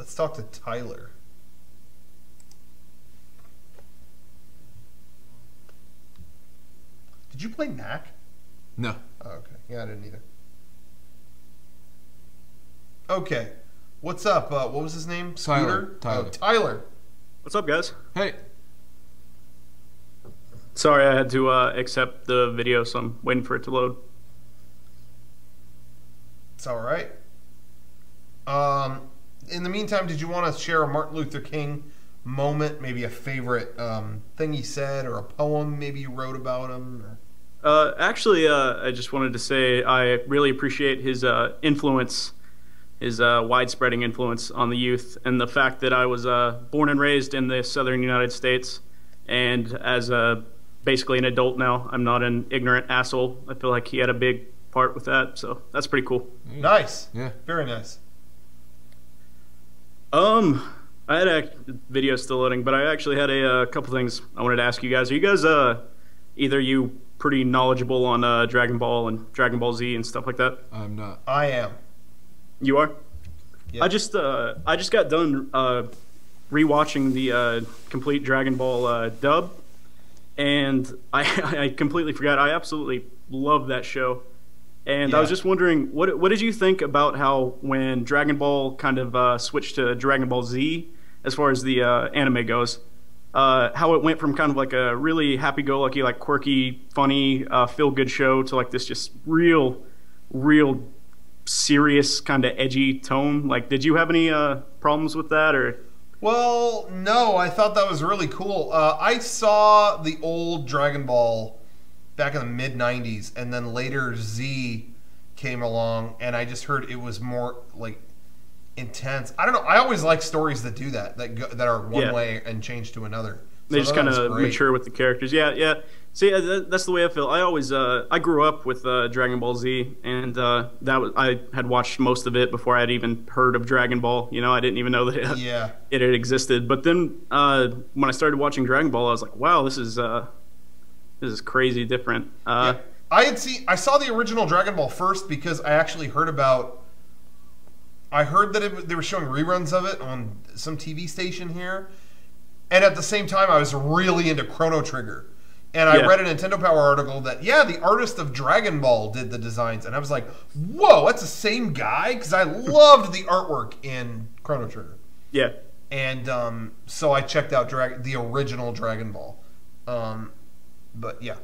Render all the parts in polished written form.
Let's talk to Tyler. Did you play Knack? No. Oh, okay. Yeah, I didn't either. Okay. What's up? What was his name? Scooter? Tyler. Oh, Tyler. What's up, guys? Hey. Sorry, I had to accept the video, so I'm waiting for it to load. It's all right. In the meantime, did you want to share a Martin Luther King moment, maybe a favorite thing he said, or a poem maybe you wrote about him? Or... Actually, I just wanted to say I really appreciate his influence, his widespreading influence on the youth, and the fact that I was born and raised in the southern United States, and as basically an adult now, I'm not an ignorant asshole. I feel like he had a big part with that, so that's pretty cool. Nice. Yeah. Very nice. I had a video still loading, but I actually had a couple things I wanted to ask you guys. Are you guys either you pretty knowledgeable on Dragon Ball and Dragon Ball Z and stuff like that? I'm not. I am. You are? Yep. I just got done rewatching the complete Dragon Ball dub, and I completely forgot. I absolutely love that show. And I was just wondering, what did you think about how when Dragon Ball kind of switched to Dragon Ball Z, as far as the anime goes, how it went from kind of like a really happy-go-lucky, like quirky, funny, feel-good show to like this just real serious, kind of edgy tone? Like, did you have any problems with that, or? Well, no, I thought that was really cool. I saw the old Dragon Ball back in the mid-90s, and then later Z came along, and I just heard it was more like intense. I don't know. I always like stories that do that are one way and change to another. They just kind of mature with the characters. Yeah. See, that's the way I feel. I always I grew up with Dragon Ball Z, and I had watched most of it before I had even heard of Dragon Ball. You know, I didn't even know that it had existed. But then when I started watching Dragon Ball, I was like, wow, this is crazy different. I saw the original Dragon Ball first because I actually heard about. I heard that they were showing reruns of it on some TV station here, and at the same time, I was really into Chrono Trigger, and I read a Nintendo Power article that the artist of Dragon Ball did the designs, and I was like, whoa, that's the same guy, because I loved the artwork in Chrono Trigger. Yeah, and so I checked out the original Dragon Ball. But yeah.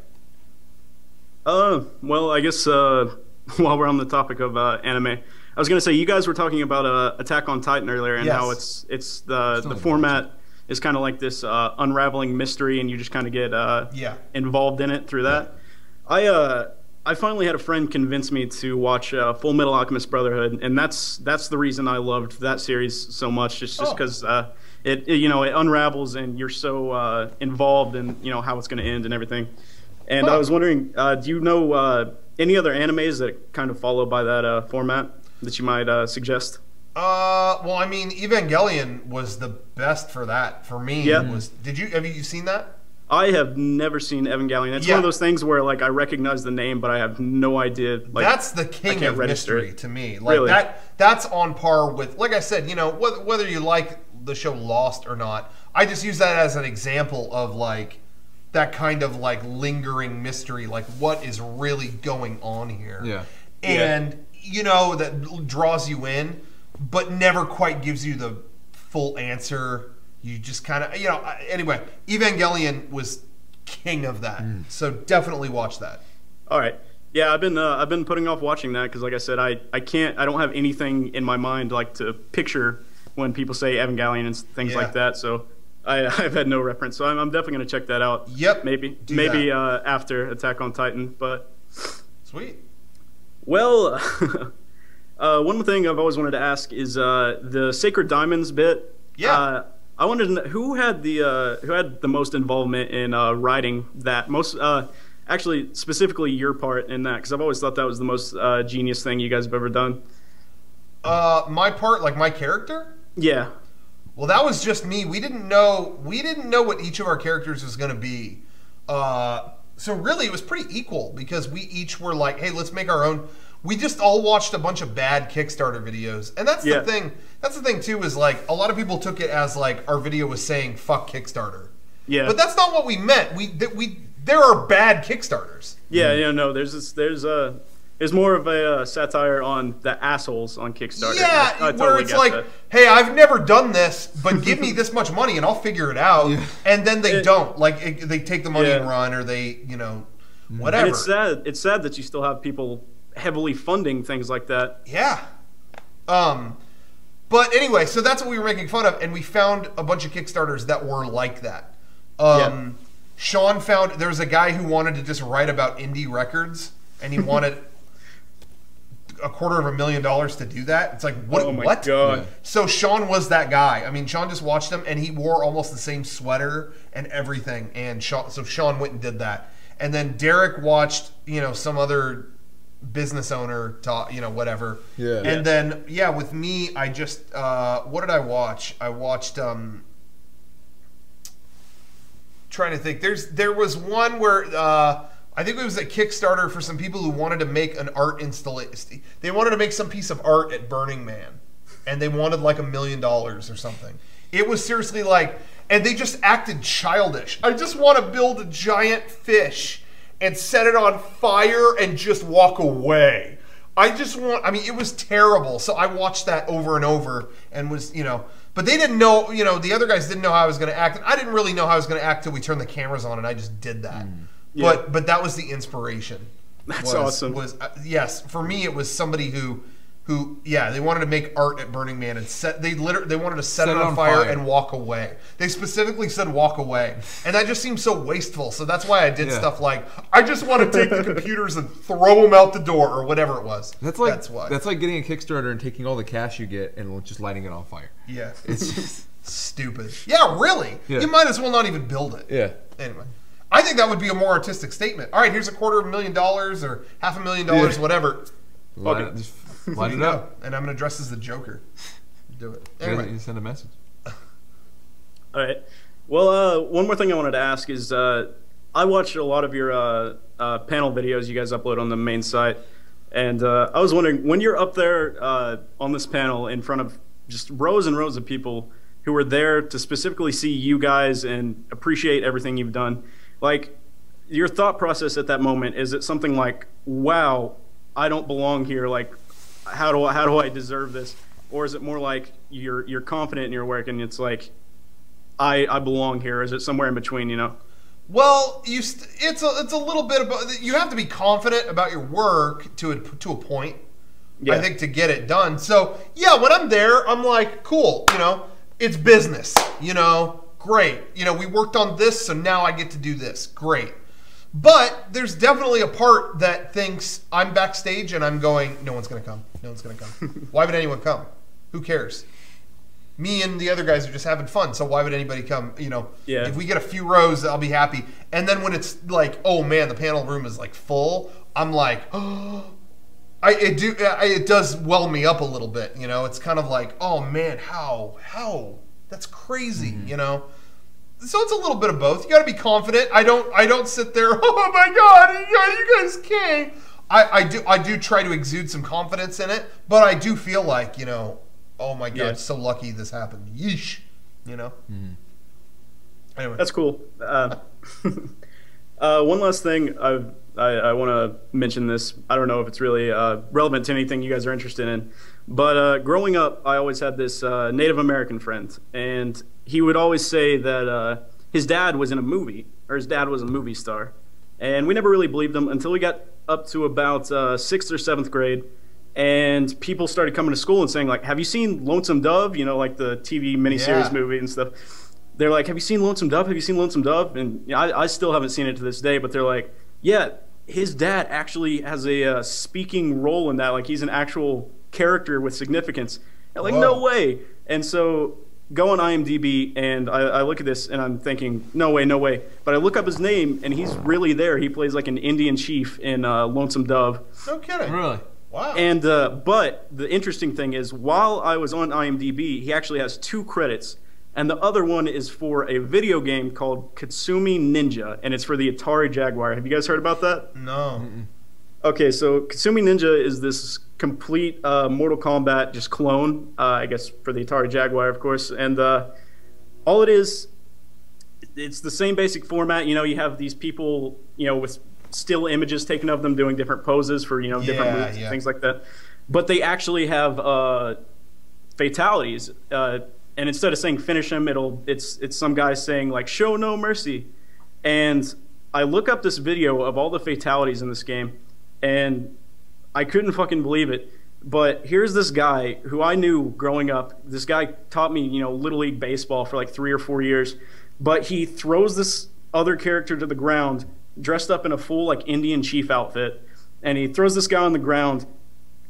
Well, I guess while we're on the topic of anime, I was gonna say you guys were talking about Attack on Titan earlier, and how it's the format is kind of like this unraveling mystery, and you just kind of get involved in it through that. I finally had a friend convince me to watch Full Metal Alchemist Brotherhood, and that's the reason I loved that series so much. Just because it unravels, and you're so involved in how it's going to end and everything. And I was wondering, do you know any other animes that kind of follow by that format that you might suggest? Well, I mean, Evangelion was the best for that for me. Yeah. Have you seen that? I have never seen Evangelion. It's one of those things where like I recognize the name, but I have no idea. Like, that's the king of mystery to me. Like really? That's on par with, like I said, whether you like the show Lost or not. I just use that as an example of like that kind of like lingering mystery, like what is really going on here. Yeah. And that draws you in, but never quite gives you the full answer. You just kind of, anyway, Evangelion was king of that. So definitely watch that. All right. Yeah, I've been putting off watching that because, like I said, I don't have anything in my mind like to picture when people say Evangelion and things like that. So I've had no reference. So I'm definitely going to check that out. Yep. Maybe after Attack on Titan. But sweet. Well, one thing I've always wanted to ask is the Sacred Diamondz bit. Yeah. I wanted to know who had the most involvement in writing that most. Actually, specifically your part in that, because I've always thought that was the most genius thing you guys have ever done. My part, like my character? Yeah. Well, that was just me. We didn't know what each of our characters was going to be. So really, it was pretty equal because we each were like, hey, let's make our own. we just all watched a bunch of bad Kickstarter videos, and that's the thing. That's the thing too. Is like a lot of people took it as like our video was saying "fuck Kickstarter." Yeah, but that's not what we meant. There are bad Kickstarters. Yeah, no. There's more of a satire on the assholes on Kickstarter. Yeah, I totally where it's like, that. Hey, I've never done this, but give me this much money and I'll figure it out. Yeah. And then they don't. Like, they take the money and run, or they, whatever. And it's sad that you still have people heavily funding things like that. Yeah. But anyway, so that's what we were making fun of, and we found a bunch of Kickstarters that were like that. Sean found, there was a guy who wanted to just write about indie records, and he wanted $250,000 to do that. It's like, what? Oh my God. Yeah. So Sean was that guy. I mean, Sean just watched him, and he wore almost the same sweater and everything. And so Sean went and did that. And then Derek watched, some other business owner talk, whatever. Yeah. And then, with me, I just, what did I watch? I watched, trying to think. There was one where, I think it was a Kickstarter for some people who wanted to make an art installation. They wanted to make some piece of art at Burning Man, and they wanted like $1 million or something. It was seriously like, and they just acted childish. I just want to build a giant fish and set it on fire and just walk away. It was terrible. So I watched that over and over and was, but they didn't know, the other guys didn't know how I was going to act. And I didn't really know how I was going to act till we turned the cameras on, and I just did that. Yeah. But that was the inspiration. That's awesome. Yes, for me it was somebody who they wanted to make art at Burning Man and they wanted to set it on fire and walk away. They specifically said walk away, and that just seemed so wasteful. So that's why I did stuff like, I just want to take the computers and throw them out the door or whatever it was. That's like getting a Kickstarter and taking all the cash you get and just lighting it on fire. Yeah, it's just stupid. Yeah, really. Yeah. You might as well not even build it. Yeah. Anyway. I think that would be a more artistic statement. All right, here's $250,000 or $500,000, whatever. Just line it up. And I'm going to dress as the Joker. Do it. Anyway. You send a message. All right. Well, one more thing I wanted to ask is I watched a lot of your panel videos you guys upload on the main site. And I was wondering, when you're up there on this panel in front of just rows and rows of people who are there to specifically see you guys and appreciate everything you've done, like, your thought process at that moment, is it something like, wow, I don't belong here, like, how do I deserve this? Or is it more like you're confident in your work and it's like, I belong here? Is it somewhere in between, Well, it's a little bit about, you have to be confident about your work to a point, I think, to get it done. So, when I'm there, I'm like, cool, it's business, great. We worked on this, so now I get to do this. Great. But there's definitely a part that thinks I'm backstage and I'm going, no one's going to come. No one's going to come. Why would anyone come? Who cares? Me and the other guys are just having fun, so why would anybody come? If we get a few rows, I'll be happy. And then when it's like, oh man, the panel room is like full, I'm like, oh, it does well me up a little bit. It's kind of like, oh man, how? That's crazy, So it's a little bit of both. You got to be confident. I don't sit there, oh my God, you guys can't. I do try to exude some confidence in it, but I do feel like, oh my God, so lucky this happened. Yeesh, Anyway, that's cool. One last thing, I want to mention this. I don't know if it's really relevant to anything you guys are interested in, but growing up, I always had this Native American friend, and he would always say that his dad was in a movie, or his dad was a movie star, and we never really believed him until we got up to about 6th or 7th grade, and people started coming to school and saying, like, have you seen Lonesome Dove? Like the TV miniseries movie and stuff. They're like, have you seen Lonesome Dove? Have you seen Lonesome Dove? And I still haven't seen it to this day, but they're like, yeah, his dad actually has a speaking role in that. Like, he's an actual character with significance. And like, no way. And so go on IMDb, and I look at this, and I'm thinking, no way, no way. But I look up his name, and he's really there. He plays like an Indian chief in Lonesome Dove. No kidding. Really? Wow. And but the interesting thing is, while I was on IMDb, he actually has 2 credits. And the other one is for a video game called Katsumi Ninja, and it's for the Atari Jaguar. Have you guys heard about that? No. Okay, so Kasumi Ninja is this complete Mortal Kombat just clone, I guess for the Atari Jaguar, of course. And all it is, it's the same basic format. You know, you have these people, you know, with still images taken of them doing different poses for, you know, different moves and things like that. But they actually have fatalities. And instead of saying finish him, it's some guy saying like show no mercy. And I look up this video of all the fatalities in this game, and I couldn't fucking believe it. But here's this guy who I knew growing up. This guy taught me, you know, Little League baseball for like 3 or 4 years. But he throws this other character to the ground, dressed up in a full like Indian chief outfit, and he throws this guy on the ground,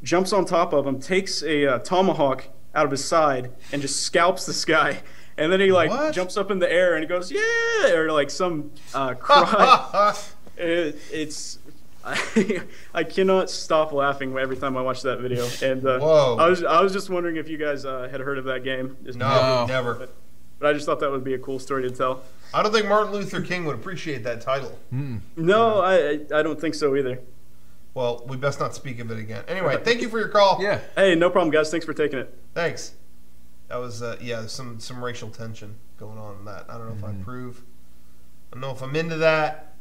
jumps on top of him, takes a tomahawk out of his side, and just scalps this guy. And then he like jumps up in the air and he goes, yeah, or like some cry. I cannot stop laughing every time I watch that video. And I was just wondering if you guys had heard of that game. No, never. But I just thought that would be a cool story to tell. I don't think Martin Luther King would appreciate that title. No, I don't think so either. Well, we best not speak of it again. Anyway, thank you for your call. Yeah. Hey, no problem, guys. Thanks for taking it. Thanks. That was some racial tension going on in that. I don't know if I approve. I don't know if I'm into that.